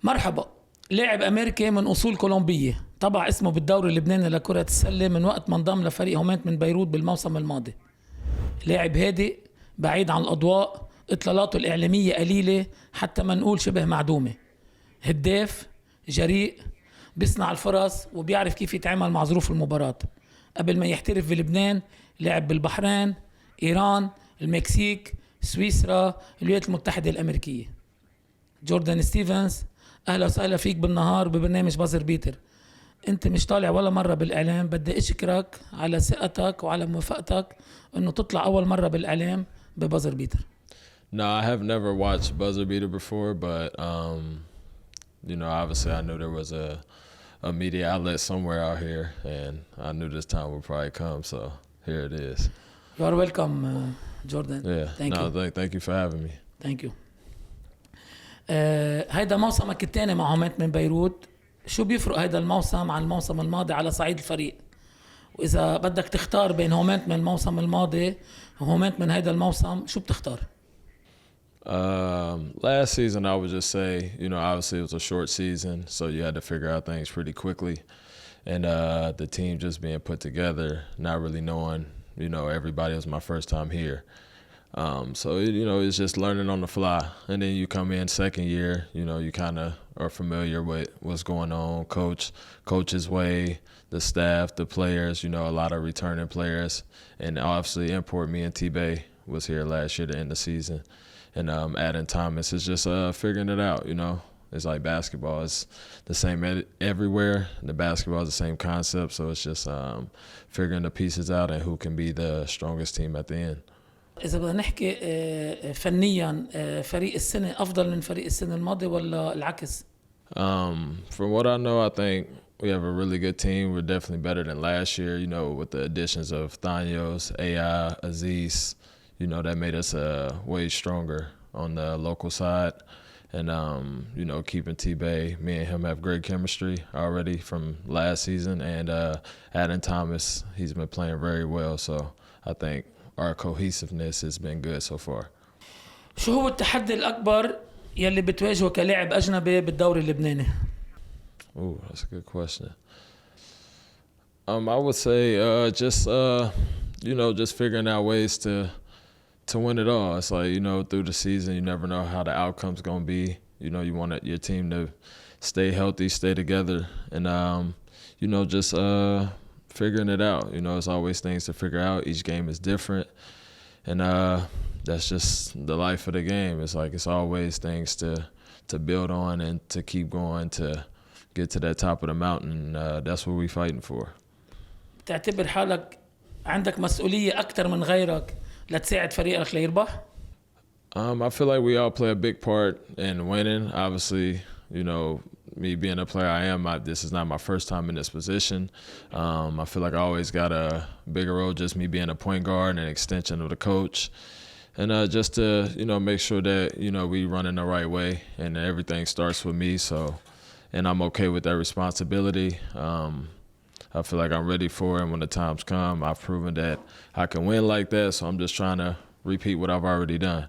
مرحبا. لاعب أميركي من أصول كولومبية طبع اسمه بالدوري اللبناني لكرة السلة من وقت ما انضم لفريق هومنتمن بيروت بالموسم الماضي. لاعب هادئ بعيد عن الأضواء، إطلالاته الإعلامية قليلة حتى ما نقول شبه معدومة. هداف، جريء، بيصنع الفرص وبيعرف كيف يتعامل مع ظروف المباراة. قبل ما يحترف في لبنان لعب بالبحرين، إيران، المكسيك، سويسرا، الولايات المتحدة الأميركية. جوردان ستيفينز، أهلا وسهلا فيك بالنهار ببرنامج بازر بيتر. أنت مش طالع ولا مرة بالإعلام، بدي أشكرك على ثقتك وعلى موافقتك إنه تطلع أول مرة بالإعلام ببازر بيتر. No, I have never watched Buzzer Beater before, but obviously I knew there was a media outlet somewhere out here, and I knew this time would probably come, so here it is. You are welcome, Jordan. Yeah, thank you for having me. Thank you. هيدا موسمك الثاني مع هومنتمن من بيروت. شو بيفرق هيدا الموسم عن الموسم الماضي على صعيد الفريق؟ وإذا بدك تختار بين هومنتمن الموسم الماضي وهومنتمن هيدا الموسم، شو بتختار؟ Last season, I would just say, obviously it was a short season, so you had to figure out things pretty quickly. And the team just being put together, not really knowing, everybody. It was my first time here. So, it's just learning on the fly. And then you come in second year, you kind of are familiar with what's going on, coach's way, the staff, the players, a lot of returning players. And obviously import me and T-Bay was here last year to end the season. And adding Thomas is just figuring it out, It's like basketball. It's the same everywhere. The basketball is the same concept. So it's just figuring the pieces out and who can be the strongest team at the end. إذا بدنا نحكي فنيا، فريق السنة أفضل من فريق السنة الماضي ولا العكس؟ From what I know, I think we have a really good team. We're definitely better than last year, with the additions of Thanios, AI, Aziz. That made us way stronger on the local side. And, keeping T-Bay, me and him have great chemistry already from last season. And adding Thomas, he's been playing very well. So I think our cohesiveness has been good so far. شو هو التحدي الأكبر يلي بتواجهه كلاعب أجنبي بالدوري اللبناني؟ Ooh, that's a good question. I would say just figuring out ways to win it all. It's like, through the season, you never know how the outcome's going to be. You want your team to stay healthy, stay together, and, just figuring it out. It's always things to figure out. Each game is different, and that's just the life of the game. It's like it's always things to build on and to keep going to get to that top of the mountain. That's what we're fighting for. تعتبر حالك عندك مسؤولية أكتر من غيرك لتساعد فريقك ليربح؟ I feel like we all play a big part in winning. Obviously, me being a player I am, this is not my first time in this position. I feel like I always got a bigger role, just me being a point guard and an extension of the coach. And just to, make sure that, we run in the right way and everything starts with me. And I'm okay with that responsibility. I feel like I'm ready for it. And when the times come, I've proven that I can win like that. So I'm just trying to repeat what I've already done.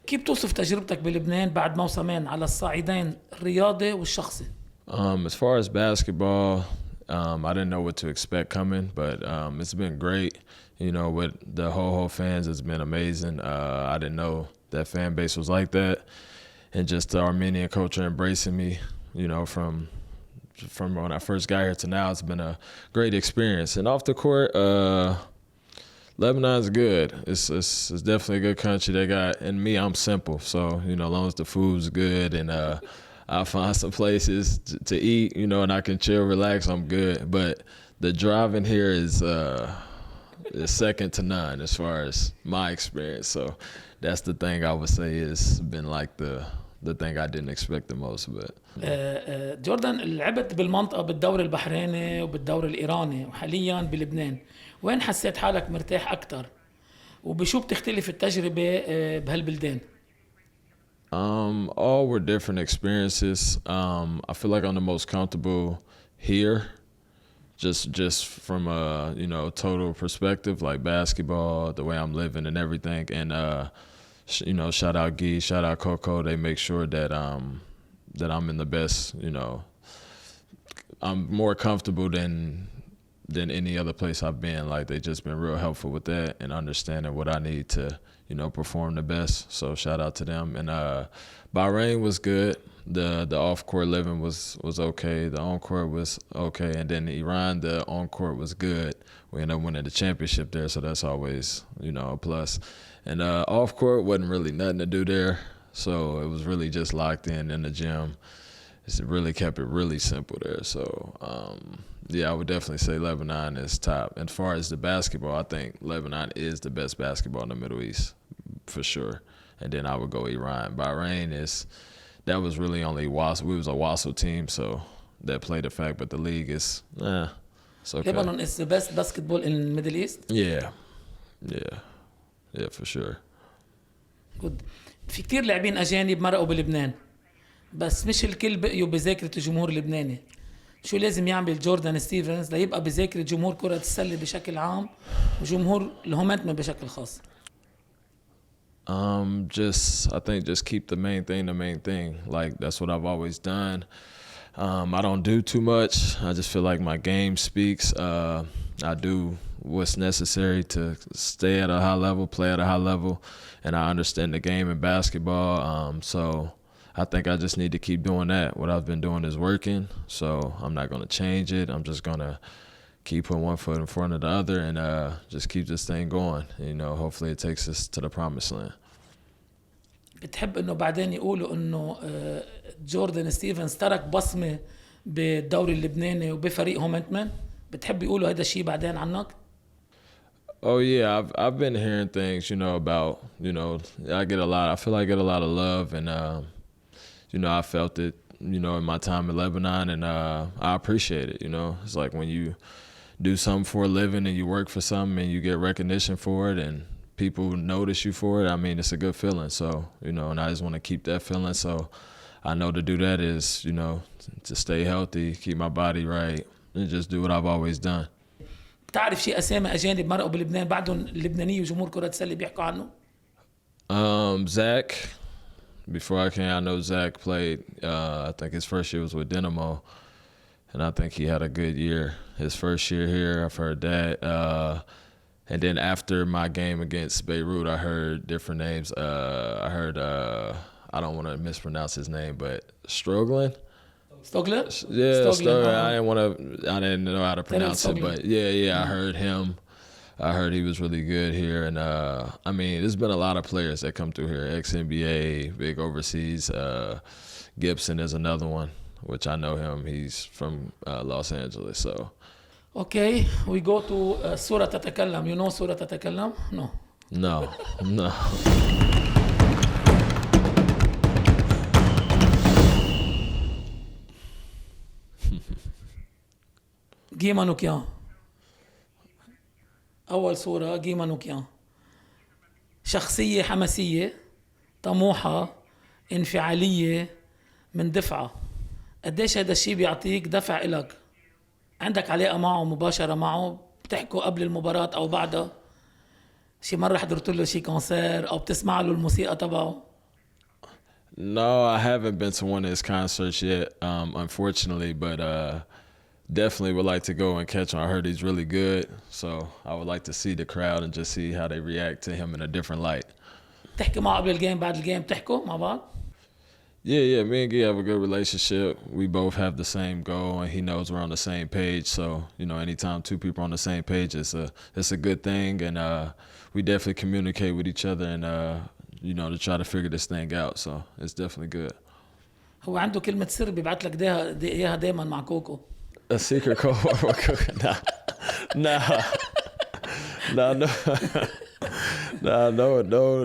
كيف توصف تجربتك بلبنان بعد موسمين على الصعيدين الرياضي والشخصي؟ As far as basketball, I didn't know what to expect coming, but it's been great. With the whole fans, it's been amazing. I didn't know that fan base was like that. And just the Armenian culture embracing me, from when I first got here to now, it's been a great experience. And off the court, Lebanon's good. It's definitely a good country. They got, and me, I'm simple. So, as long as the food's good and I'll find some places to eat, and I can chill, relax, I'm good. But the driving here is second to none as far as my experience. So that's the thing I would say has been like the thing I didn't expect the most. But جوردان، لعبت بالمنطقة بالدوري البحريني وبالدوري الإيراني وحاليا بلبنان. وين حسيت حالك مرتاح أكتر؟ وبشو بتختلف التجربة بهالبلدان؟ All were different experiences. I feel like I'm the most comfortable here just from a total perspective, like basketball, the way I'm living and everything. And shout out Guy, shout out Coco. They make sure that that I'm in the best. I'm more comfortable than any other place I've been. Like, they just been real helpful with that and understanding what I need to perform the best. So shout out to them. And Bahrain was good. The off court living was okay. The on court was okay. And then Iran, the on court was good. We ended up winning the championship there, so that's always a plus. And off court wasn't really nothing to do there, so it was really just locked in the gym. It really kept it really simple there. So I would definitely say Lebanon is top. And as far as the basketball, I think Lebanon is the best basketball in the Middle East for sure. And then I would go Iran. Bahrain that was really only Wasl. We was a Wasl team, so that played a fact. But the league is, it's okay. Lebanon is the best basketball in the Middle East? Yeah, for sure. Good. في كتير لاعبين أجانب مرقوا بلبنان، بس مش الكل بقيوا بذاكرة الجمهور اللبناني. شو لازم يعمل جوردان ستيفينز ليبقى بذاكرة جمهور كرة السلة بشكل عام وجمهور الهومنتمن بشكل خاص؟ I think just keep the main thing. Like, that's what I've always done. I don't do too much. I just feel like my game speaks. I do what's necessary to stay at a high level, play at a high level, and I understand the game in basketball. So I think I just need to keep doing that. What I've been doing is working, so I'm not going to change it. I'm just going to keep putting one foot in front of the other and just keep this thing going. Hopefully it takes us to the promised land. بتحب انه بعدين يقولوا انه جوردان ستيفنز ترك بصمة بالدوري اللبناني وبفريق هومنتمن؟ بتحب يقولوا هذا الشيء بعدين عنك؟ Oh yeah, I've been hearing things, about, I feel like I get a lot of love, and I felt it, in my time in Lebanon, and I appreciate it. It's like when you do something for a living and you work for something and you get recognition for it and people notice you for it. I mean, it's a good feeling. So, and I just want to keep that feeling. So I know to do that is, to stay healthy, keep my body right, and just do what I've always done. بتعرف شيء أسامي أجانب مرقوا بلبنان بعدهم اللبنانية وجمهور كرة السلة بيحكوا عنه؟ Zach, before I came, I know Zach played, I think his first year was with Dynamo, and I think he had a good year. His first year here, I've heard that. And then after my game against Beirut, I heard different names. I heard, I don't want to mispronounce his name, but Stroglen? Stogler? Yeah, Stogler. I didn't know how to pronounce it, but I heard him. I heard he was really good here. And, I mean, there's been a lot of players that come through here. Ex-NBA, big overseas. Gibson is another one, which I know him. He's from Los Angeles, so. Okay, we go to سورة تتكلم. You know سورة تتكلم? No. No. جيما نوكيان. أول صورة جيما نوكيان. شخصية حماسية، طموحة، انفعالية، مندفعة. قديش هذا الشيء بيعطيك دفع إلك؟ عندك علاقة معه مباشرة معه؟ بتحكوا قبل المباراة أو بعدها؟ شي مرة حضرت له شي كونسير أو بتسمع له الموسيقى تبعه؟ No, I haven't been to one of his concerts yet, unfortunately, but definitely would like to go and catch him. I heard he's really good, so I would like to see the crowd and just see how they react to him in a different light. تحكي معه قبل الجيم بعد الجيم بتحكوا مع بعض؟ Yeah, me and Guy have a good relationship. We both have the same goal, and he knows we're on the same page. So, anytime two people are on the same page, it's a good thing, and we definitely communicate with each other and, to try to figure this thing out. So, it's definitely good. هو عنده كلمة سر بيبعت لك إياها دايما مع كوكو. A secret code for Coco?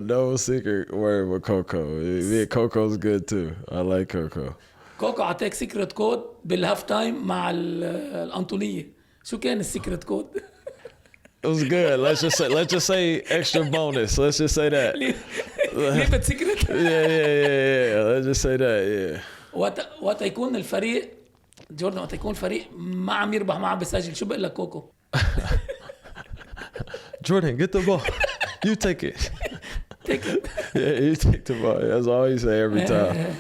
No secret word with Coco. Yeah, Coco's good too. I like Coco. كوكو عطاك سيكرت كود بالهاف تايم مع الأنطونية. شو كان السيكرت كود؟ It was good. Let's just say extra bonus. Let's just say that. ليه سيكرت؟ Yeah. Let's just say that. Yeah. وقت يكون الفريق جوردان وقت يكون فريق ما عم يربح ما عم بيسجل شو بقول لك كوكو؟ Jordan, get the ball. You take it. Take it. Yeah, you take the ball. That's all you say every time.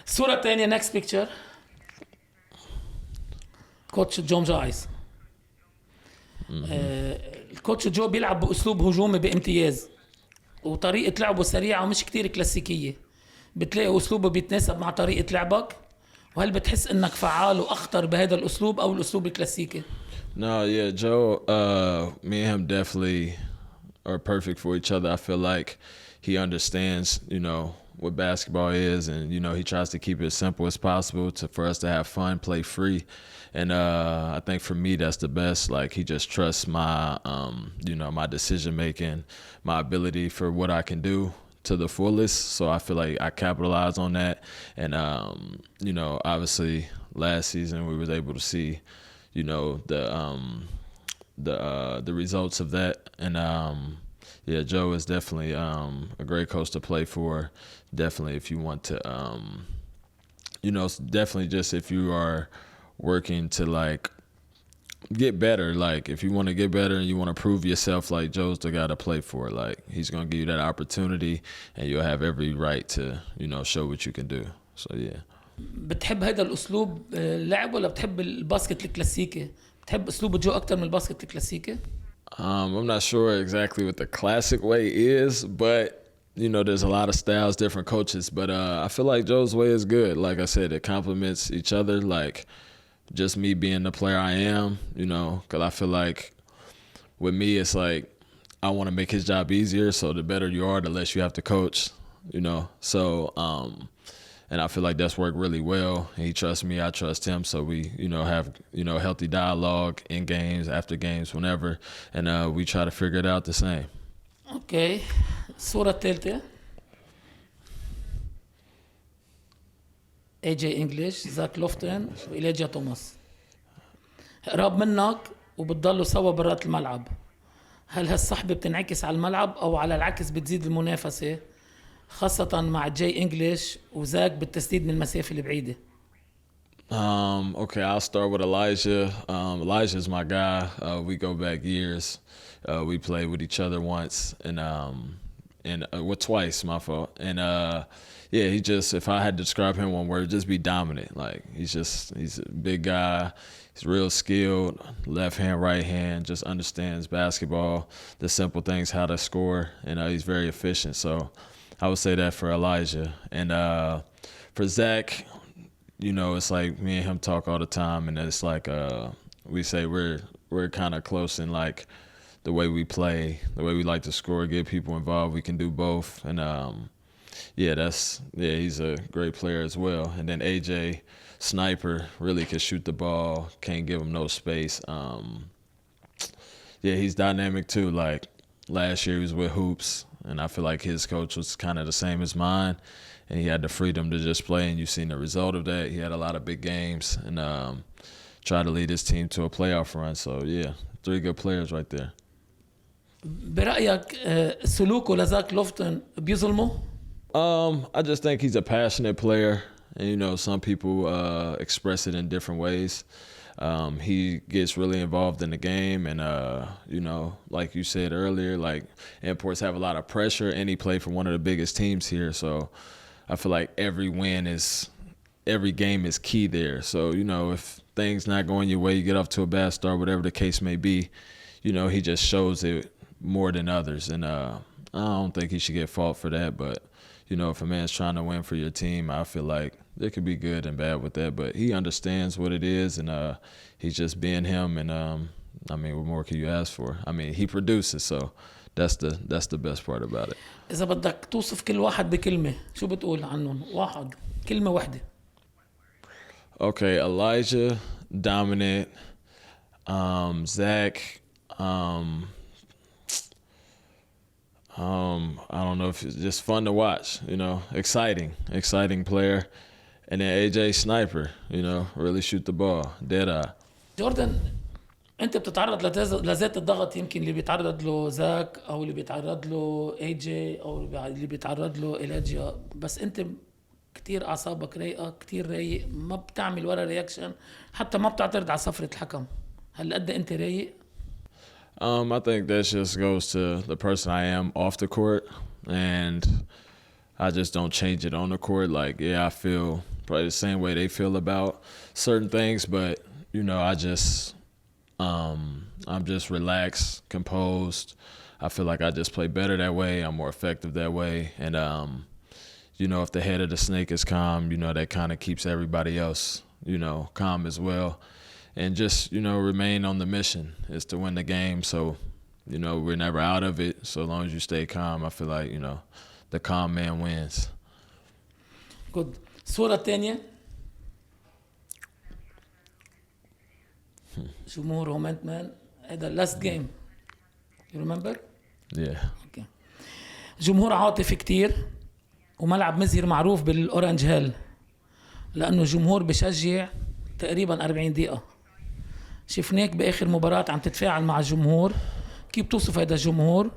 الصورة الثانية next picture. كوتش جون جايز. الكوتش جو بيلعب بأسلوب هجومي بامتياز وطريقة لعبه سريعة ومش كتير كلاسيكية. بتلاقي أسلوبه بيتناسب مع طريقة لعبك، وهل بتحس إنك فعال وأخطر بهذا الأسلوب أو الأسلوب الكلاسيكي؟ No, yeah, Joe, me and him definitely are perfect for each other. I feel like he understands, you know, what basketball is, and, you know, he tries to keep it as simple as possible for us to have fun, play free. And I think for me, that's the best. Like, he just trusts my, you know, my decision-making, my ability for what I can do to the fullest. So I feel like I capitalize on that. And, you know, obviously last season we was able to see, you know, the results of that. And, yeah, Joe is definitely a great coach to play for. Definitely if you want to, you know, definitely just if you are working to, like, get better, like, if you want to get better and you want to prove yourself, like, Joe's the guy to play for. Like, he's going to give you that opportunity and you'll have every right to, you know, show what you can do. So, yeah. بتحب هذا الأسلوب لعب ولا بتحب الباسكت الكلاسيكي؟ بتحب أسلوب جو أكتر من الباسكت الكلاسيكي؟ I'm not sure exactly what the classic way is, but, you know, there's a lot of styles, different coaches. But I feel like Joe's way is good. Like I said, it complements each other. Like, just me being the player I am, you know, because I feel like with me, it's like I want to make his job easier. So the better you are, the less you have to coach, you know. So, and I feel like that's worked really well. And he trusts me, I trust him. So we, you know, have, you know, healthy dialogue in games, after games, whenever. And we try to figure it out the same. Okay. الصورة الثالثة. AJ English, زاك لوفتن وإليجيا توماس. قراب منك وبتضلوا سوا برات الملعب. هل هالصحبة بتنعكس على الملعب أو على العكس بتزيد المنافسة؟ خاصة مع جاي إنجليش وزاك بالتسديد من المسافة البعيدة. Okay, I'll start with Elijah. Elijah's my guy. We go back years. We played with each other once and well, twice, my fault. And yeah, he just, if I had to describe him one word, just be dominant. Like, he's a big guy. He's real skilled, left hand, right hand, just understands basketball, the simple things, how to score, and he's very efficient. So I would say that for Elijah. And for Zach, you know, it's like me and him talk all the time, and it's like we say we're kind of close in, like, the way we play, the way we like to score, get people involved. We can do both. And yeah, he's a great player as well. And then AJ, sniper, really can shoot the ball, can't give him no space. Yeah, he's dynamic too. Like, last year he was with Hoops, and I feel like his coach was kind of the same as mine, and he had the freedom to just play, and you've seen the result of that. He had a lot of big games and tried to lead his team to a playoff run. So yeah, 3 good players right there. برأيك سلوكه لزاك لوفتن بيظلمه؟ I just think he's a passionate player, and, you know, some people express it in different ways. He gets really involved in the game, and you know, like you said earlier, like, imports have a lot of pressure, and he played for one of the biggest teams here. So I feel like every game is key there. So, you know, if things not going your way, you get off to a bad start, whatever the case may be, you know, he just shows it more than others. And I don't think he should get fault for that. But, you know, if a man's trying to win for your team, I feel like there could be good and bad with that. But he understands what it is, and he's just being him. And, I mean, what more can you ask for? I mean, he produces, so that's the best part about it. إذا بدك توصف كل واحد بكلمة شو بتقول عنهم؟ واحد كلمة واحدة. Okay, Elijah, dominant. Zach, I don't know if it's just fun to watch, you know, exciting player. And then AJ, sniper, you know, really shoot the ball, dead eye. جوردان، أنت بتتعرض لذات الضغط يمكن اللي بيتعرض له زاك أو اللي بيتعرض له AJ أو اللي بيتعرض له إليجيا، بس أنت كتير أعصابك رايقة، كتير رايق، ما بتعمل ولا رياكشن، حتى ما بتعترض على صفرة الحكم. هل قد أنت رايق؟ I think that just goes to the person I am off the court, and I just don't change it on the court. Like, yeah, I feel probably the same way they feel about certain things, but you know, I'm just relaxed, composed. I feel like I just play better that way. I'm more effective that way, and you know, if the head of the snake is calm, you know, that kind of keeps everybody else, you know, calm as well. And just, you know, remain on the mission is to win the game. So, you know, we're never out of it. So long as you stay calm, I feel like, you know, the calm man wins. Good. الصورة الثانية جمهور هومنتمن. هذا last game. You remember? Yeah. Okay. جمهور عاطفي كتير، وملعب مزهر معروف بالأورنج هيل، لأنه جمهور بشجع تقريبا 40 دقيقة. شفناك بآخر مباراة عم تتفاعل مع الجمهور، كيف توصف هذا الجمهور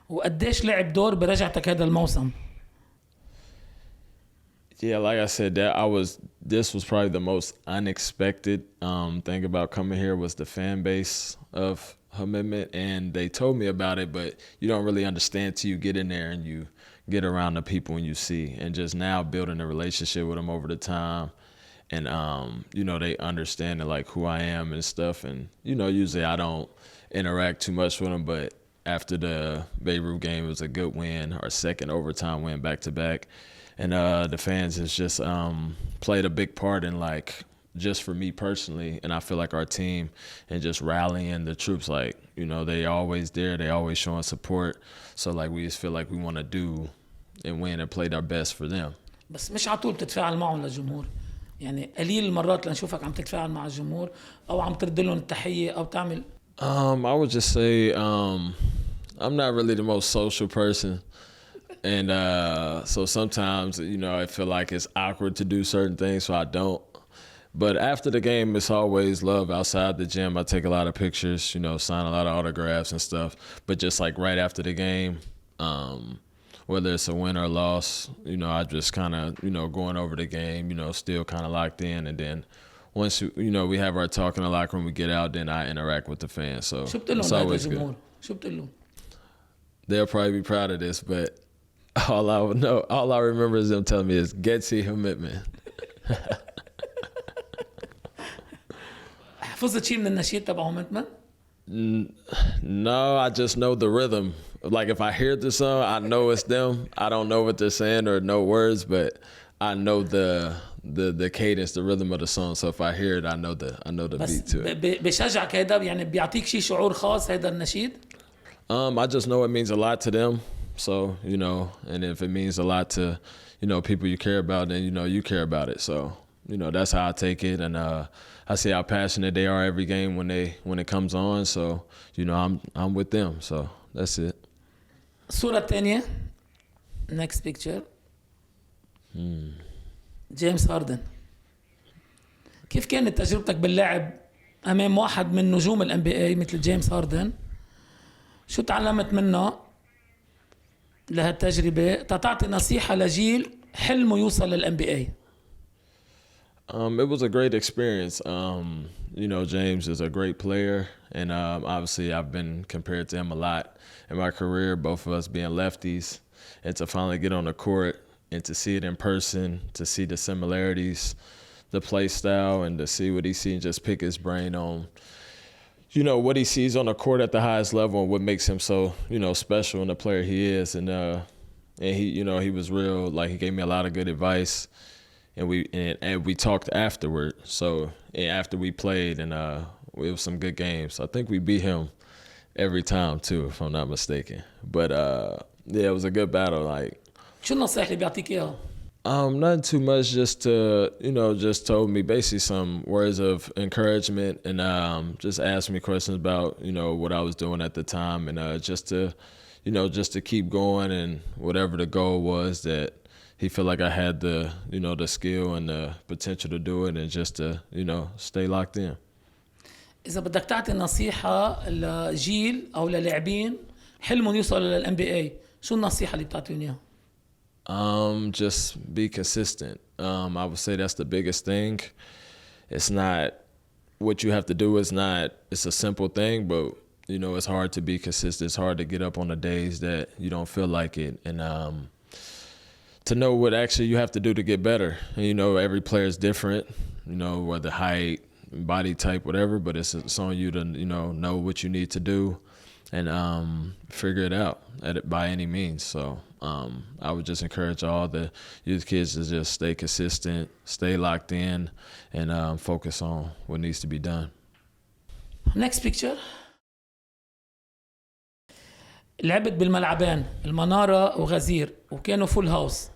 وقديش لعب دور برجعتك هذا الموسم؟ Yeah, like I said, this was probably the most unexpected thing about coming here was the fan base of Hoomentmem, and they told me about it, but you don't really understand till you get in there and you get around the people and you see, and just now building a relationship with them over the time. And, you know, they understand like who I am and stuff. And, you know, usually I don't interact too much with them, but after the Beirut game, it was a good win, our second overtime win back to back. And the fans has just played a big part in like, just for me personally. And I feel like our team and just rallying the troops, like, you know, they always there, they always showing support. So like, we just feel like we want to do and win and play our best for them. بس مش على طول بتتفاعل معهم للجمهور، يعني قليل المرات لنشوفك عم تتفاعل مع الجمهور أو عم ترد لهم التحية أو تعمل. I would just say I'm not really the most social person. And so sometimes, you know, I feel like it's awkward to do certain things, so I don't. But after the game, it's always love outside the gym. I take a lot of pictures, you know, sign a lot of autographs and stuff. But just like right after the game, whether it's a win or loss, you know, I just kind of, you know, going over the game, you know, still kind of locked in. And then once, you know, we have our talk in the locker room, we get out, then I interact with the fans. So it's always good. They'll probably be proud of this, but all I remember is them telling me is Getsy Hoomentmem. حفظت شيء من النشيد تبع هومنتمن؟ No, I just know the rhythm. Like if I hear the song, I know it's them. I don't know what they're saying or no words, but I know the cadence, the rhythm of the song. So if I hear it, I know the beat to it. بشجعك هيدا يعني بيعطيك شيء شعور خاص هيدا النشيد؟ I just know it means a lot to them. So, you know, and if it means a lot to, you know, people you care about, then, you know, you care about it. So, you know, that's how I take it. And I see how passionate they are every game when it comes on. So, you know, I'm with them. So that's it. الصورة الثانية next picture جيمس هاردن. كيف كانت تجربتك باللعب أمام واحد من نجوم ال NBA مثل جيمس هاردن؟ شو تعلمت منه لهالتجربة تعطي نصيحة لجيل حلمه يوصل لل NBA؟ It was a great experience. You know, James is a great player, and obviously I've been compared to him a lot in my career, both of us being lefties, and to finally get on the court and to see it in person, to see the similarities, the play style, and to see what he sees and just pick his brain on, you know, what he sees on the court at the highest level and what makes him so, you know, special and the player he is. And he, you know, he was real, like he gave me a lot of good advice. And we talked afterward. So after we played, and it was some good games. I think we beat him every time too, if I'm not mistaken. But yeah, it was a good battle. Like, شو النصائح اللي بيعطيك إياها؟ Not too much. Just to, you know, just told me basically some words of encouragement, and just asked me questions about, you know, what I was doing at the time, and just to, you know, just to keep going, and whatever the goal was, that he felt like I had the, you know, the skill and the potential to do it, and just to, you know, stay locked in. إذا بدك تعطي نصيحة لجيل أو للاعبين حلمهم يوصلوا لل NBA، شو النصيحة اللي بتعطيهم إياها؟ Just be consistent. I would say that's the biggest thing. It's not what you have to do is not, it's a simple thing, but you know, it's hard to be consistent. It's hard to get up on the days that you don't feel like it. And to know what actually you have to do to get better. And, you know, every player is different, you know, whether height, body type, whatever, but it's on you to, you know what you need to do and figure it out by any means. So I would just encourage all the youth kids to just stay consistent, stay locked in, and focus on what needs to be done. Next picture. لعبت بالملعبين المنارة وغزير وكانوا فول هاوس.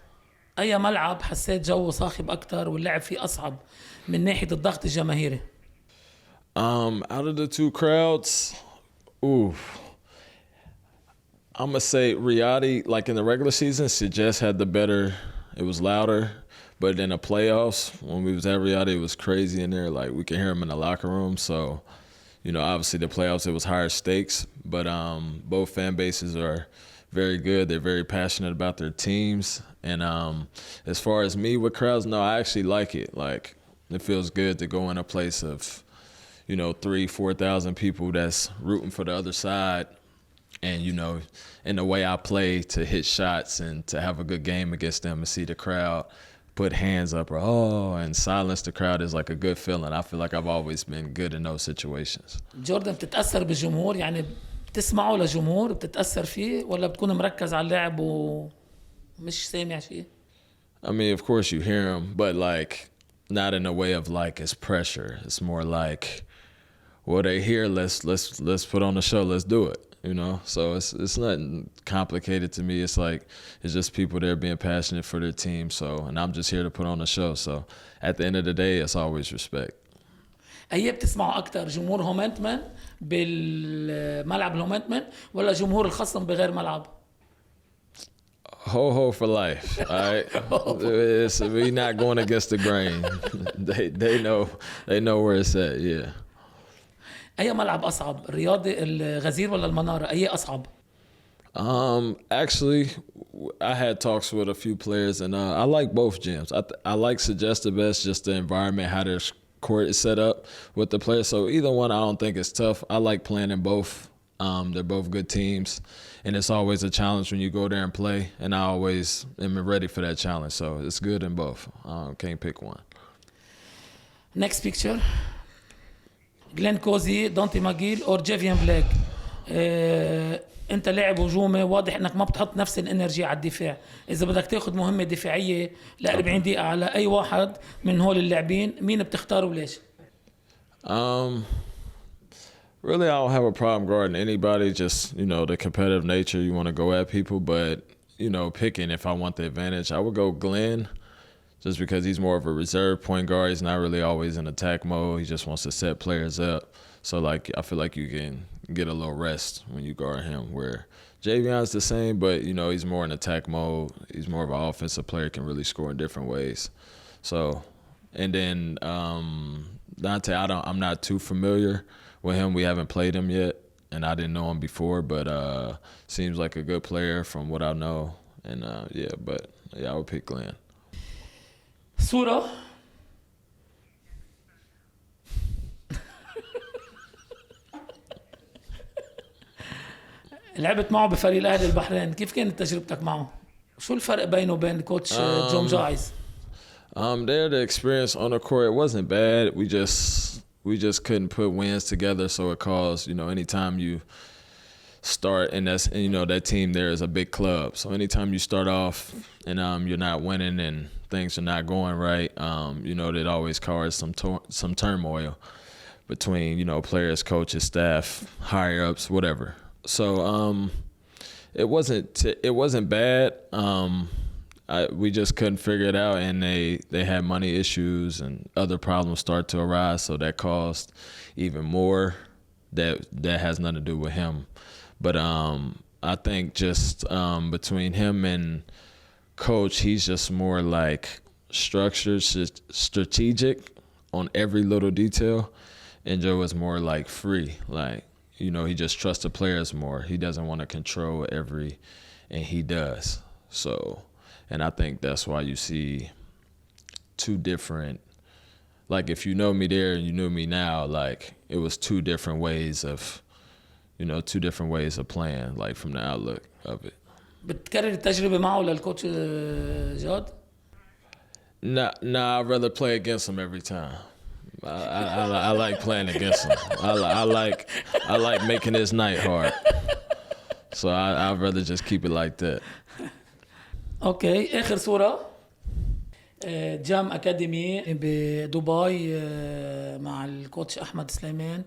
أي ملعب حسيت جو صاخب أكتر واللعب فيه أصعب من ناحية الضغط الجماهيري؟ Out of the two crowds, I'm going to say Riyadi, like in the regular season, Suggest had the better, it was louder. But in the playoffs, when we was at Riyadi, it was crazy in there. Like, we could hear them in the locker room. So, you know, obviously the playoffs, it was higher stakes. But both fan bases are very good. They're very passionate about their teams. And as far as me with crowds, no, I actually like it. Like, it feels good to go in a place of, you know, 3,000-4,000 people that's rooting for the other side. And, you know, in the way I play, to hit shots and to have a good game against them and see the crowd put hands up or and silence the crowd is like a good feeling. I feel like I've always been good in those situations. جوردان بتتأثر بالجمهور يعني بتسمعه لجمهور بتتأثر فيه ولا بتكون مركز على اللعب ومش سامع شيء؟ I mean, of course you hear them, but like not in a way of like it's pressure. It's more like, well, they here, let's put on the show, let's do it. You know, so it's nothing complicated to me. It's like it's just people there being passionate for their team. So, and I'm just here to put on a show. So, at the end of the day, it's always respect. أي بتسمعوا أكتر جمهور هومنتمن بالملعب الهومنتمن ولا جمهور الخصم بغير ملعب؟ Ho for life. All right, we not going against the grain. they know where it's at. Yeah. أي ملعب أصعب الرياضي الغزير ولا المنارة أي أصعب؟ Actually, I had talks with a few players, and I like both gyms. I like Suggest the best, just the environment, how their court is set up with the players. So either one, I don't think it's tough. I like playing in both. They're both good teams, and it's always a challenge when you go there and play. And I always am ready for that challenge. So it's good in both. Can't pick one. Next picture. جلين كوزي دونتي ماجيل أو جيفيان بلاك. أنت لاعب هجومي واضح إنك ما بتحط نفس الإنرجي على الدفاع. إذا بدك تأخذ مهمة دفاعية ل40 دقيقة على أي واحد من هول اللاعبين مين بتختاره وليش؟ Really, I don't have a problem guarding anybody. Just, you know, the competitive nature, you want to go at people. But, you know, picking if I want the advantage, I would go Glenn. Just because he's more of a reserve point guard. He's not really always in attack mode. He just wants to set players up. So, like, I feel like you can get a little rest when you guard him, where Javion's the same, but, you know, he's more in attack mode. He's more of an offensive player, can really score in different ways. So, and then Dante, I'm not too familiar with him. We haven't played him yet, and I didn't know him before, but seems like a good player from what I know. And, I would pick Glenn. صورة لعبت معه بفريق الأهلي البحرين كيف كانت تجربتك معه؟ شو الفرق بينه وبين كوتش جون جايز؟ There the experience on the court it wasn't bad. We just couldn't put wins together, so it caused, you know, anytime you start and you know that team there is a big club. So anytime you start off and you're not winning and things are not going right, you know, that always causes some turmoil between, you know, players, coaches, staff, higher ups, whatever. So it wasn't bad. We just couldn't figure it out, and they had money issues and other problems start to arise, so that caused even more. That has nothing to do with him. But I think just between him and coach, he's just more like structured, strategic on every little detail. And Joe is more like free. Like, you know, he just trusts the players more. He doesn't want to control and he does. So, And I think that's why you see two different, like if you know me there and you knew me now, like it was two different ways of playing, like from the outlook of it. بتكرر التجربة معه للكوتش جاد؟ Nah, I'd rather play against him every time. I like playing against him. I like making his night hard. So I'd rather just keep it like that. اوكي، اخر صورة جام اكاديمي بدبي مع الكوتش احمد سليمان.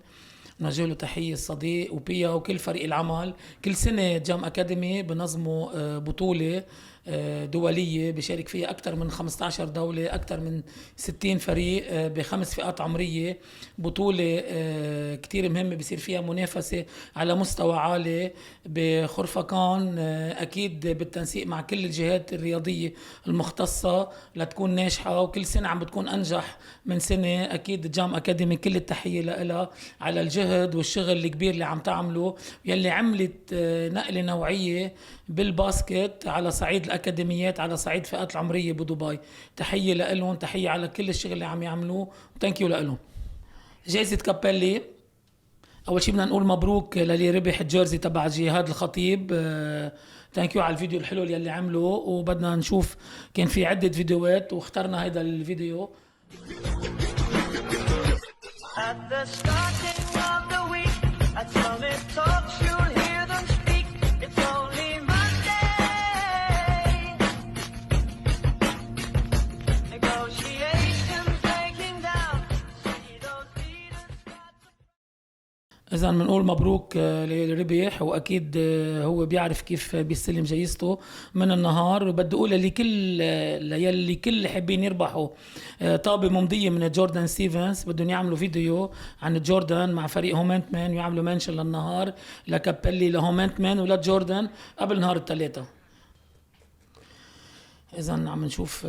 نوجه له تحية الصديق وبيا وكل فريق العمل. كل سنة جام أكاديمي بنظموا بطولة دولية بيشارك فيها أكثر من 15 دولة، أكثر من 60 فريق بخمس فئات عمرية. بطولة كتير مهمة بيصير فيها منافسة على مستوى عالي بخرفقان، أكيد بالتنسيق مع كل الجهات الرياضية المختصة لتكون ناجحة، وكل سنة عم بتكون أنجح من سنة. أكيد جام أكاديمي كل التحية لها على الجهد والشغل الكبير اللي عم تعمله، يلي عملت نقلة نوعية بالباسكت على صعيد الأكاديميات، على صعيد فئات العمرية بدبي. تحية لهم، تحية على كل الشغل اللي عم يعملوه، وتانكيو لهم. جائزة كابيلي، أول شيء بدنا نقول مبروك للي ربح الجيرزي تبع جهاد الخطيب. تانكيو على الفيديو الحلو اللي عمله، وبدنا نشوف كان في عدة فيديوهات واخترنا هيدا الفيديو. At the starting of the week, at Summit Talks, you'll hear them speak. It's only Monday. Negotiations breaking down. See those leaders. إذا بنقول مبروك للربح، وأكيد هو بيعرف كيف بيستلم جايزته من النهار. وبدي أقول يلي كل حابين يربحوا طابة ممضية من جوردان ستيفينز، بدهم يعملوا فيديو عن جوردان مع فريق هومنتمن ويعملوا منشن للنهار لكابيلي لهومنتمن ولجوردان قبل نهار الثلاثة. إذا عم نشوف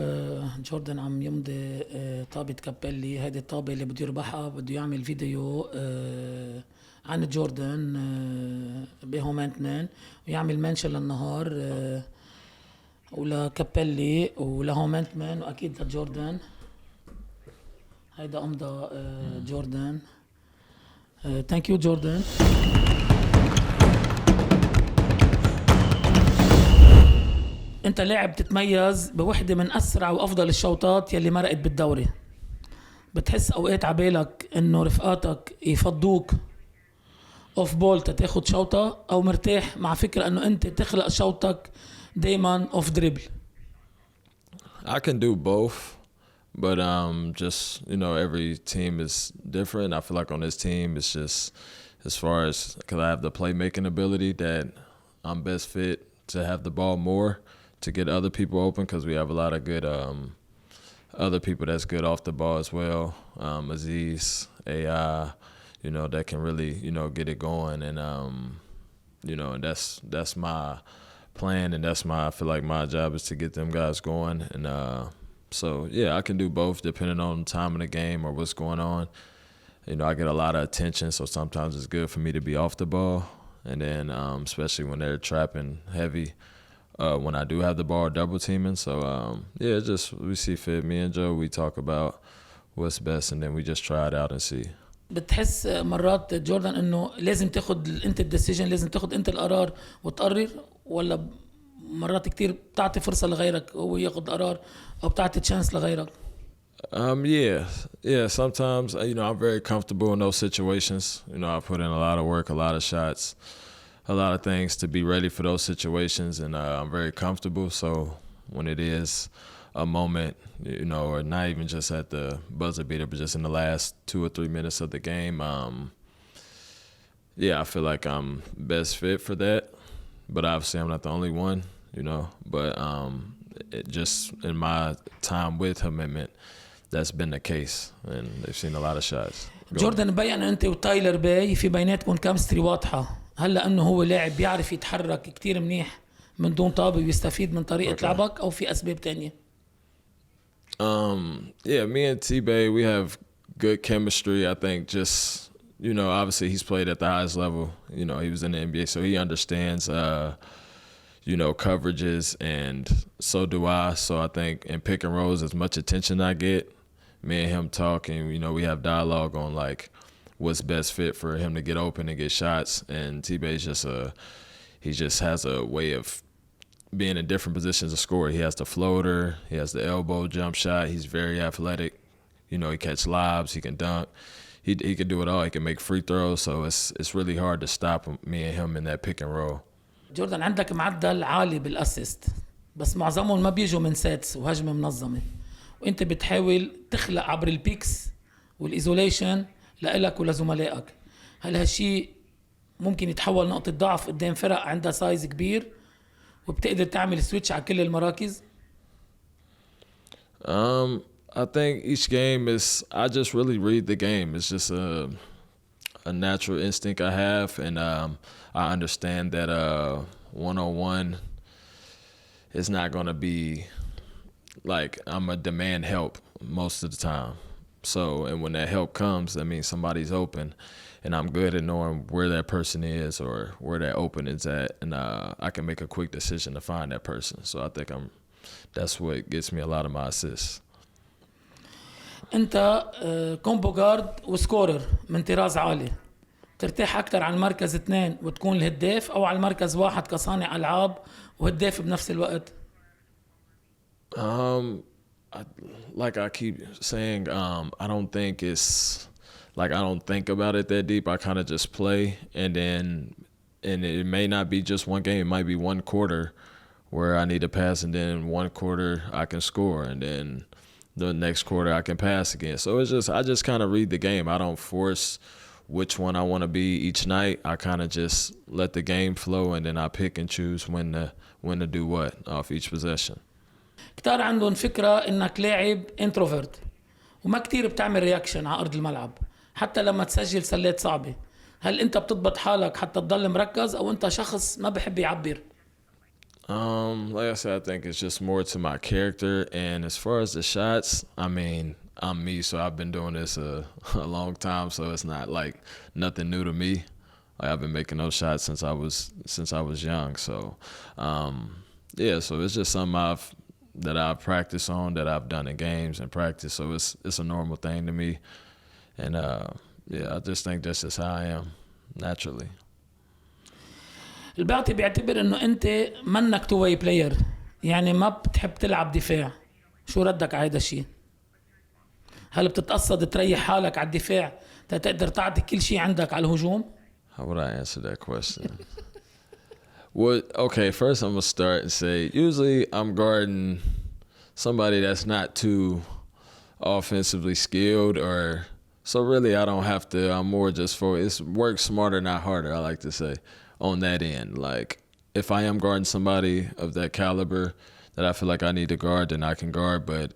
جوردان عم يمضي طابة كابيلي. هذه الطابة اللي بده يربحها، بده يعمل فيديو عن جوردان بهومنتمن ويعمل منشن للنهار ولكابيلي ولهومنتمن وأكيد لجوردان. هيدا أمضى جوردان. ثانك يو جوردان. انت لاعب تتميز بوحدة من أسرع وأفضل الشوطات يلي مرقت بالدوري. بتحس أوقات عبالك إنه رفقاتك يفضوك اوف بول تاخد شوطة، أو مرتاح مع فكرة إنه أنت تخلق شوطك دايما اوف دريبل؟ I can do both, but just every team is different. I feel like on this team it's just as far as because I have the playmaking ability that I'm best fit to have the ball more to get other people open, because we have a lot of good other people that's good off the ball as well. Aziz, AI, that can really get it going, and and that's my plan, and I feel like my job is to get them guys going, and so yeah, I can do both depending on the time of the game or what's going on. I get a lot of attention, so sometimes it's good for me to be off the ball, and then especially when they're trapping heavy, when I do have the ball double teaming. So yeah, just we see fit. Me and Joe, we talk about what's best, and then we just try it out and see. بتحس مرات جوردان انه لازم تاخد انت الديسيجن، لازم تاخد انت القرار وتقرر، ولا مرات كتير بتعطي فرصة لغيرك هو ياخد قرار، او بتعطي تشانس لغيرك؟ Yeah. Sometimes I'm very comfortable in those situations. I put in a lot of work, a lot of shots, a lot of things to be ready for those situations, and I'm very comfortable. So when it is a moment, or not even just at the buzzer beater, but just in the last 2 or 3 minutes of the game, I feel like I'm best fit for that. But obviously I'm not the only one, but it just in my time with Hoomentman, that's been the case, and they've seen a lot of shots. جوردان بيان انت وتايلر باي في بيناتكم كيمستري واضحة. هل لأنه هو لاعب بيعرف يتحرك كتير منيح من دون طابة ويستفيد من طريقة لعبك، أو في أسباب تانية؟ Yeah, me and T-Bay, we have good chemistry. I think just, obviously he's played at the highest level. He was in the NBA, so he understands, coverages, and so do I. So I think in pick and rolls, as much attention I get, me and him talking, we have dialogue on like what's best fit for him to get open and get shots. And T-Bay's he just has a way of being in different positions to score. He has the floater, he has the elbow jump shot. He's very athletic. He catch lobs, he can dunk. He can do it all. He can make free throws. So it's really hard to stop me and him in that pick and roll. جوردان، عندك معدل عالي بالاسيست، بس معظمهم ما بيجوا من سيتس وهجمة منظمة، وانت بتحاول تخلق عبر البيكس والايزوليشن لإلك ولزملائك. هل هالشي ممكن يتحول نقطة ضعف قدام فرق عندها سايز كبير وبتقدر تعمل سويتش على كل المراكز؟ I think each game I just really read the game. It's just a natural instinct I have, and I understand that one-on-one is not going to be like I'm a demand help most of the time. So, and when that help comes, that means somebody's open, and I'm good at knowing where that person is or where that open is at, and I can make a quick decision to find that person. So I think that's what gets me a lot of my assists. انت كومبو جارد وسكورر من طراز عالي، ترتاح اكتر على المركز 2 وتكون الهداف، او على المركز 1 كصانع العاب وهداف بنفس الوقت؟ Like I keep saying, I don't think it's like I don't think about it that deep. I kind of just play, and it may not be just one game. It might be one quarter where I need to pass, and then one quarter I can score, and then the next quarter I can pass again. So I just kind of read the game. I don't force which one I want to be each night. I kind of just let the game flow, and then I pick and choose when to do what off each possession. كتار عندهم فكرة انك لاعب انتروفيرت وما كتير بتعمل رياكشن على ارض الملعب حتى لما تسجل سلات صعبة. هل انت بتضبط حالك حتى تضل مركز، او انت شخص ما بحب يعبر؟ Like I said, I think it's just more to my character. And as far as the shots, I mean, I'm me, so I've been doing this a long time, so it's not like nothing new to me. Like I've been making those shots since I was young. So, yeah, so it's just something that I've practiced on, that I've done in games and practice. So it's a normal thing to me. And yeah, I just think that's just how I am naturally. البعض بيعتبر انه انت منك تو واي بلاير، يعني ما بتحب تلعب دفاع. شو ردك على هذا الشيء؟ هل بتتقصد تريح حالك على الدفاع تقدر تعطي كل شيء عندك على الهجوم؟ How would I answer that question? Okay, first I'm gonna start and say usually I'm guarding somebody that's not too offensively skilled, or so really I don't have to. I'm more just it's work smarter, not harder, I like to say. On that end, like if I am guarding somebody of that caliber that I feel like I need to guard, then I can guard. But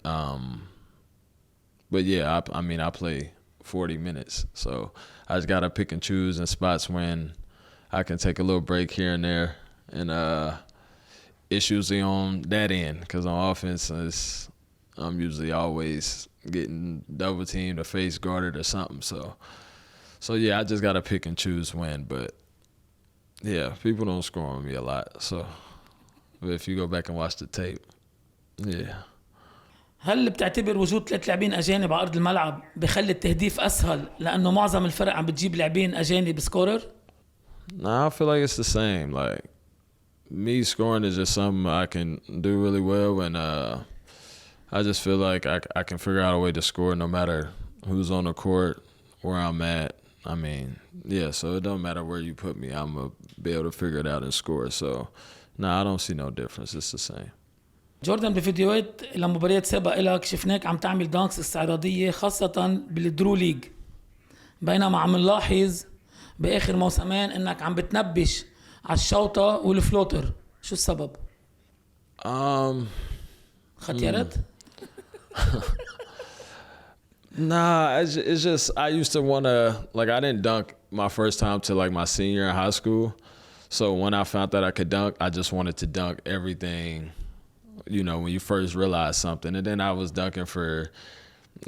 yeah, I mean I play 40 minutes, so I just gotta pick and choose in spots when I can take a little break here and there, and it's usually on that end, because on offense I'm usually always getting double teamed or face guarded or something. So yeah, I just gotta pick and choose when, but. Yeah, people don't score on me a lot. So, but if you go back and watch the tape, yeah. هل بتعتبر وجود 3 لاعبين اجانب على ارض الملعب بخلي التهديف اسهل لانه معظم الفرق عم بتجيب لاعبين اجانب سكورر؟ Nah, I feel like it's the same. Like me scoring is just something I can do really well, and I just feel like I can figure out a way to score no matter who's on the court, where I'm at. I mean, yeah, so it don't matter where you put me, I'm going to be able to figure it out and score. So, I don't see no difference. It's the same. جوردان، بفيديوهات لمباريات سابقة لك شفناك عم تعمل دانكس استعراضية خاصة بالدرو ليج، بينما عم نلاحظ بآخر موسمين انك عم بتنبش على الشوطة والفلوتر. شو السبب؟ ختيارات؟ Nah, it's just I used to want to, like, I didn't dunk my first time till like my senior in high school. So when I found that I could dunk, I just wanted to dunk everything, when you first realize something. And then I was dunking for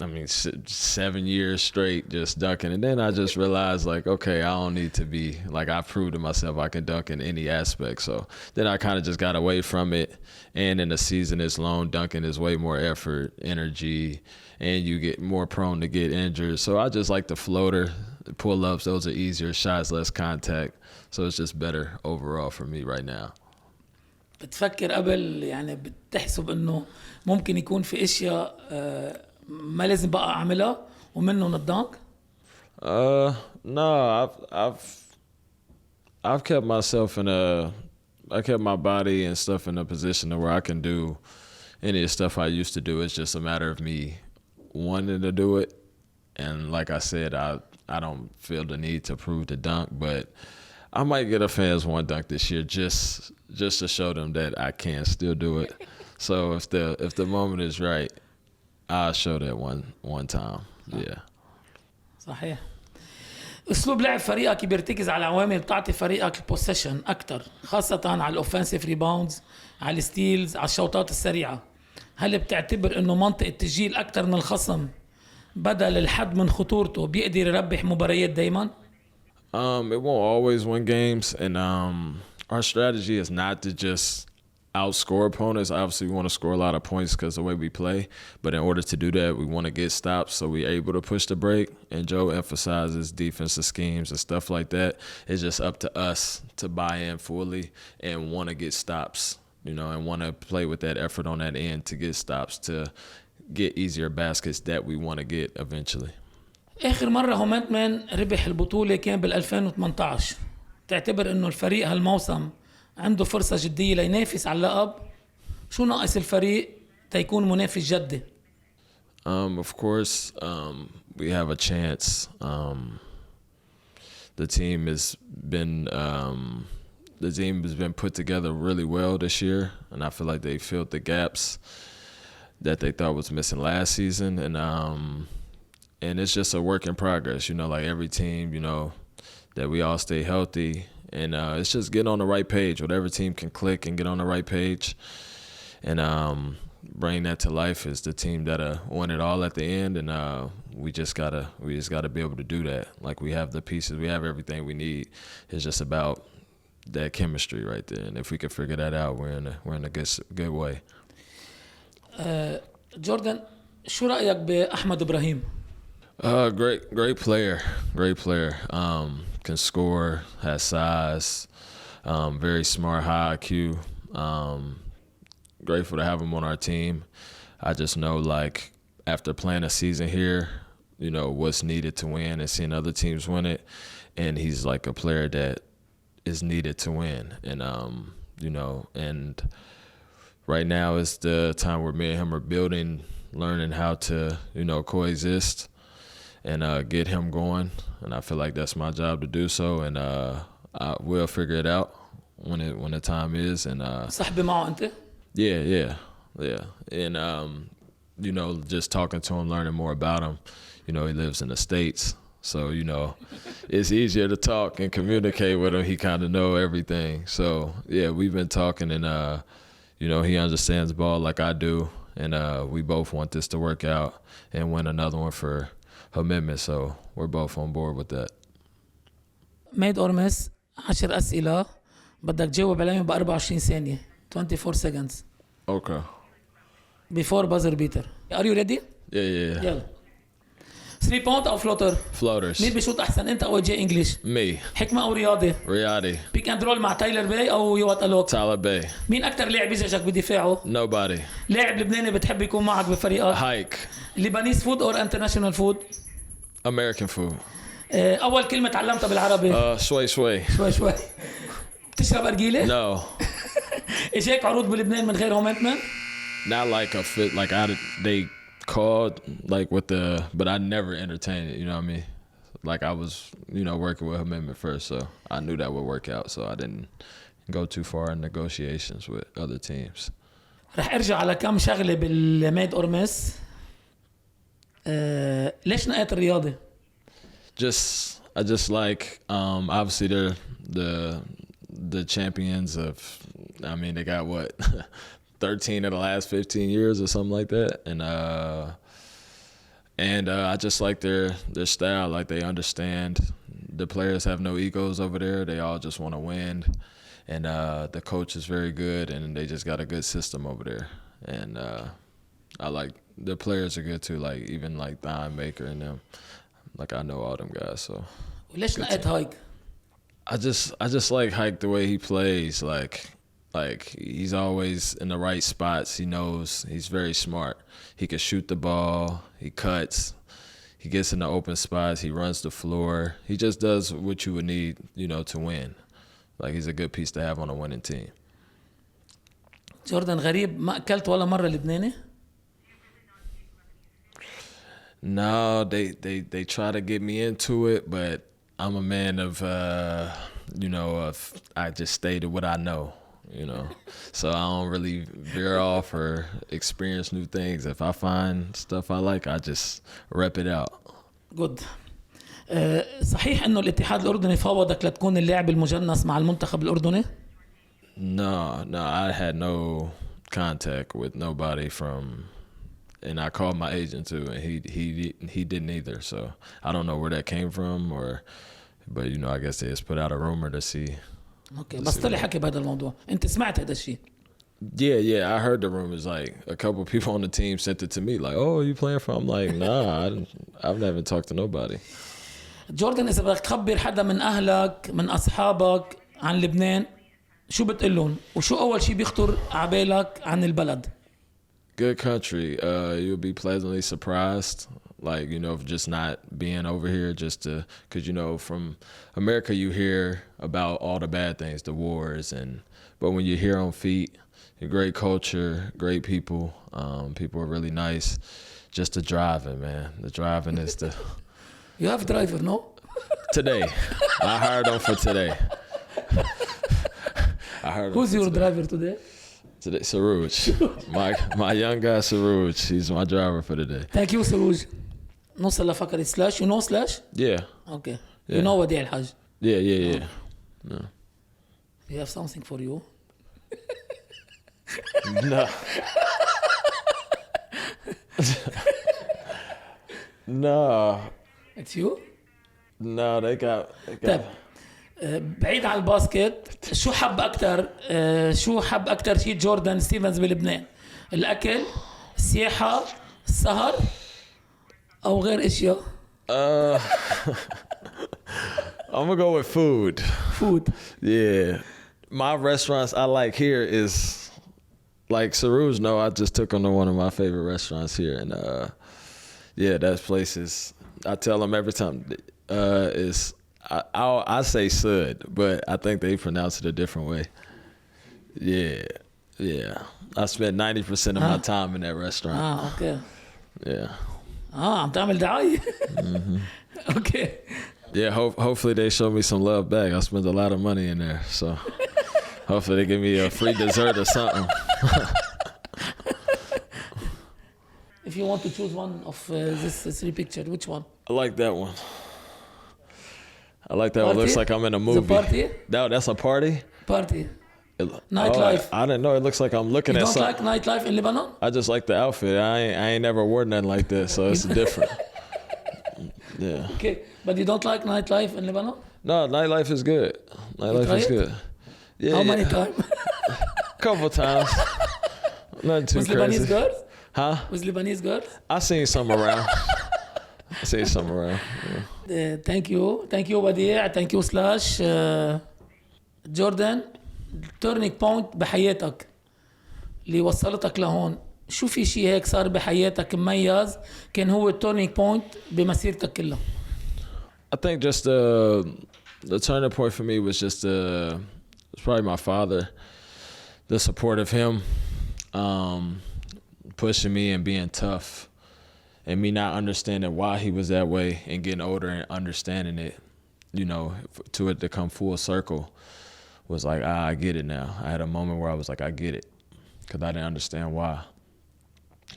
I mean, 7 years straight just dunking. And then I just realized, like, okay, I don't need to be, like, I proved to myself I can dunk in any aspect. So then I kind of just got away from it. And in the season it's long, dunking is way more effort, energy, and you get more prone to get injured. So I just like the floater, the pull-ups, those are easier shots, less contact. So it's just better overall for me right now. بتفكر قبل يعني بتحسب انه ممكن يكون في اشياء ما لازم بقى اعملها ومنهم الدنك؟ No, I've kept myself I kept my body and stuff in a position to where I can do any of the stuff I used to do. It's just a matter of me wanting to do it. And like I said, I don't feel the need to prove the dunk, but I might get a fans one dunk this year just to show them that I can still do it. So if the moment is right, I'll show that one time. Yeah. صحيح. اسلوب لعب فريقك بيرتكز على عوامل بتعطي فريقك البوسيشن اكثر، خاصه على الاوفنسيف ريباوندز، على الستيلز، على الشوطات السريعه. هل بتعتبر انه منطقه تسجيل اكثر من الخصم بدل الحد من خطورته بيقدر يربح مباريات دايما؟ It won't always win games, and our strategy is not to just outscore opponents. Obviously, we want to score a lot of points because the way we play. But in order to do that, we want to get stops so we're able to push the break. And Joe emphasizes defensive schemes and stuff like that. It's just up to us to buy in fully and want to get stops, you know, and want to play with that effort on that end to get stops, to get easier baskets that we want to get eventually. آخر مرة هومنتمن ربح البطولة كان بال2018. تعتبر إنه الفريق هالموسم عنده فرصة جدية لينافس على اللقب؟ شو ناقص الفريق تيكون منافس جدي؟ Of course, we have a chance. The team has been put together really well this year, and I feel like they filled the gaps that they thought was missing last season. And it's just a work in progress, you know, like every team, you know, that we all stay healthy. And it's just getting on the right page. Whatever team can click and get on the right page and bring that to life is the team that won it all at the end. And we just gotta be able to do that. Like we have the pieces, we have everything we need. It's just about that chemistry right there. And if we can figure that out, we're in a good way. جوردان، شو رأيك بأحمد إبراهيم؟ Great player. Can score, has size, very smart, high IQ. Grateful to have him on our team. I just know, like, after playing a season here, you know, what's needed to win and seeing other teams win it. And he's like a player that is needed to win. And, you know, and right now is the time where me and him are building, learning how to, you know, coexist. And get him going, and I feel like that's my job to do so, and I will figure it out when the time is. And صاحبي معه أنت؟ Yeah, and you know, just talking to him, learning more about him. You know, he lives in the States, so you know, it's easier to talk and communicate with him. He kind of know everything. So yeah, we've been talking, and you know, he understands ball like I do, and we both want this to work out and win another one for Hoomentmem, so we're both on board with that. ميد أورمس 10 أسئلة بدك تجاوب عليهم ب24 ثانية. 24 seconds. Okay. Before buzzer beater. Are you ready? Yeah. يلا. 3 point أو floater؟ Floaters. مين بيشوط أحسن أنت أو جي إنجليش؟ Me. حكمة أو رياضي؟ Riyadi. بيك أند رول مع تايلر باي أو يوات ألوك؟ Tyler Bay. مين أكتر لاعب يزعجك بدفاعه؟ Nobody. لاعب لبناني بتحب يكون معك بفريقك؟ Hike. لبنانيز فود أو انترناشونال فود؟ American food. أول كلمة تعلمتها بالعربي؟ شوي. شوي. بتشرب أرجيلة؟ No. إجاك عروض بلبنان من غير هومنتمن؟ Not like a fit, like they called, like with the, but I never entertained it, you know what I mean? Like I was, you know, working with Hoomentmem first, so I knew that would work out, so I didn't go too far in negotiations with other teams. رح أرجع على كم شغلة بالميد أورمس. ليش نقيت الرياضي؟ I just like, obviously they're the champions of, I mean, they got what, 13 of the last 15 years or something like that. And And I just like their style. Like, they understand. The players have no egos over there. They all just want to win. And the coach is very good, and they just got a good system over there. And I like the players are good too. Like, even like Don Maker and them. Like, I know all them guys. So. وليش نقيت هايك؟ I just like Hike the way he plays. Like he's always in the right spots. He knows he's very smart. He can shoot the ball. He cuts. He gets in the open spots. He runs the floor. He just does what you would need, to win. Like, he's a good piece to have on a winning team. جوردان غريب، ما أكلت ولا مرة لبناني؟ No, they try to get me into it, but I'm a man of I just stated what I know. So I don't really veer off or experience new things. If I find stuff I like, I just rep it out. Good. صحيح إنه الاتحاد الأردني فاوضك لتكون اللاعب المجنس مع المنتخب الأردني؟ No, I had no contact with nobody from, and I called my agent too, and he didn't either. So I don't know where that came from, but I guess they just put out a rumor to see. اوكي بس طلع حكي بهذا الموضوع، انت سمعت هذا الشيء؟ Yeah, I heard the rumors. Like, a couple of people on the team sent it to me. Like, oh, you playing for? I'm like, nah, I've never talked to nobody. جوردان، إذا بدك تخبر حدا من أهلك من أصحابك عن لبنان، شو بتقول لهم؟ وشو أول شيء بيخطر عبالك عن البلد؟ Good country. You'll be pleasantly surprised. Like, just not being over here because, from America you hear about all the bad things, the wars, but when you're here on feet, a great culture, great people. People are really nice. Just the driving, man. The driving is the... You have driver, no? Today. I hired him for today. Who's your driver today? Today, Saruj. my young guy, Saruj. He's my driver for today. Thank you, Saruj. نوصل لفقرة سلاش. You know slash? Yeah. Okay. Yeah. You know وديع الحاج. Yeah. No. We have something for you. No. No. It's you? No, they got. طيب بعيد عن الباسكت، شو حب أكتر شيء جوردان ستيفينز بلبنان؟ الأكل، السياحة، السهر، أو غير أشياء؟ I'm gonna go with food. Food. Yeah. My restaurants I like here is like Saruj. No, I just took him to one of my favorite restaurants here, and that place is. I tell them every time is. I say Sud, but I think they pronounce it a different way. Yeah. I spent 90% of my time in that restaurant. Okay. Yeah. عم تعمل دعاية. Okay. Yeah, hopefully they show me some love back. I spent a lot of money in there, so hopefully they give me a free dessert or something. If you want to choose one of this three pictures, which one? I like that one. I like that one. Looks like I'm in a movie. The party? That's a party? Party. Nightlife. I didn't know. It looks like I'm looking at something. You don't like nightlife in Lebanon? I just like the outfit. I ain't never worn nothing like this, so it's different. Yeah. Okay, but you don't like nightlife in Lebanon? No, nightlife is good. Nightlife is good. Yeah. How many times? Couple times. Nothing too crazy. With Lebanese girls? Huh? With Lebanese girls? I seen some around. Yeah. Thank you وديع. Thank you slash. جوردان، turning point بحياتك اللي وصلتك لهون، شو في شيء هيك صار بحياتك مميز كان هو turning point بمسيرتك كلها؟ I think just the turning point for me was just it's probably my father, the support of him, pushing me and being tough, and me not understanding why he was that way, and getting older and understanding it, to it to come full circle, was like, I get it now. I had a moment where I was like, I get it, because I didn't understand why.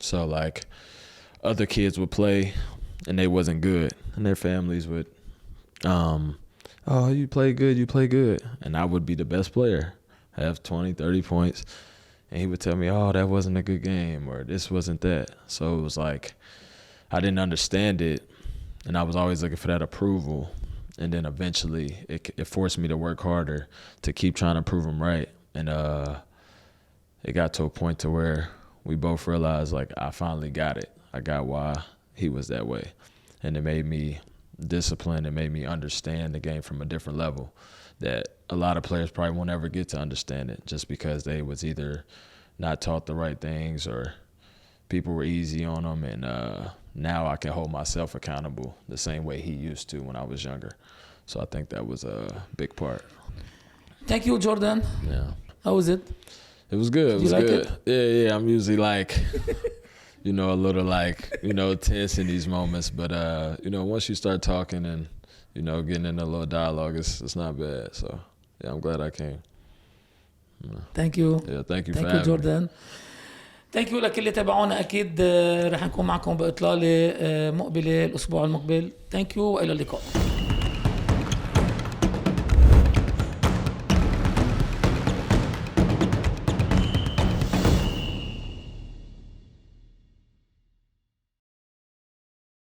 So like, other kids would play, and they wasn't good, and their families would, oh, you play good, and I would be the best player, have 20, 30 points, and he would tell me, oh, that wasn't a good game, or this wasn't that. So it was like, I didn't understand it, and I was always looking for that approval. And then eventually it forced me to work harder to keep trying to prove him right. And it got to a point to where we both realized, like, I finally got it. I got why he was that way. And it made me disciplined. It made me understand the game from a different level that a lot of players probably won't ever get to understand it just because they was either not taught the right things or people were easy on them. And now I can hold myself accountable the same way he used to when I was younger. So I think that was a big part. Thank you, Jordan. Yeah. How was it? It was good. It was like good. it? Yeah. I'm usually like, a little like, tense in these moments. But, once you start talking and, getting in a little dialogue, it's not bad. So, yeah, I'm glad I came. Thank you. Yeah, thank you for having me. Jordan. ثانك يو لكل اللي تابعونا. اكيد رح نكون معكم باطلاله مقبله الاسبوع المقبل. ثانك يو والى اللقاء.